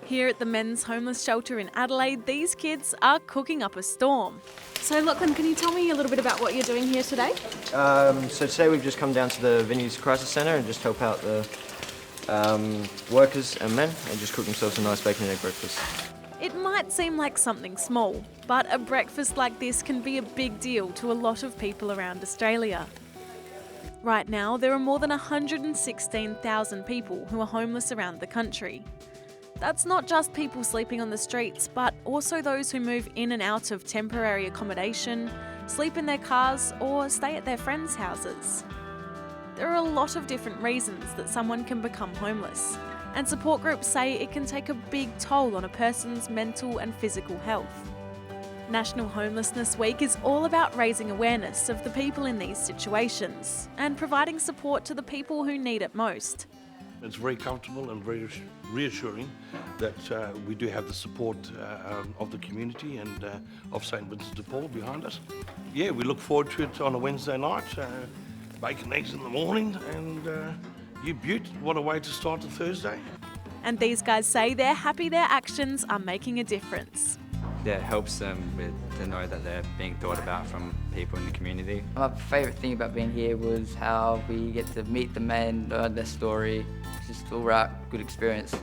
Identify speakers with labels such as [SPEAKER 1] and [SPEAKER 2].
[SPEAKER 1] Here at the men's homeless shelter in Adelaide, these kids are cooking up a storm.
[SPEAKER 2] So Lachlan, can you tell me a little bit about what you're doing here today?
[SPEAKER 3] So today we've just come down to the Vineyards Crisis Centre and just help out the workers and men and just cook themselves a nice bacon and egg breakfast.
[SPEAKER 1] It might seem like something small, but a breakfast like this can be a big deal to a lot of people around Australia. Right now, there are more than 116,000 people who are homeless around the country. That's not just people sleeping on the streets, but also those who move in and out of temporary accommodation, sleep in their cars, or stay at their friends' houses. There are a lot of different reasons that someone can become homeless, and support groups say it can take a big toll on a person's mental and physical health. National Homelessness Week is all about raising awareness of the people in these situations and providing support to the people who need it most.
[SPEAKER 4] It's very comfortable and very reassuring that we do have the support of the community and of St Vincent de Paul behind us. Yeah, we look forward to it on a Wednesday night, bacon eggs in the morning, and you beaut, what a way to start a Thursday.
[SPEAKER 1] And these guys say they're happy their actions are making a difference.
[SPEAKER 5] Yeah, it helps them to know that they're being thought about from people in the community.
[SPEAKER 6] My favourite thing about being here was how we get to meet the men, learn their story. It's just all right, good experience.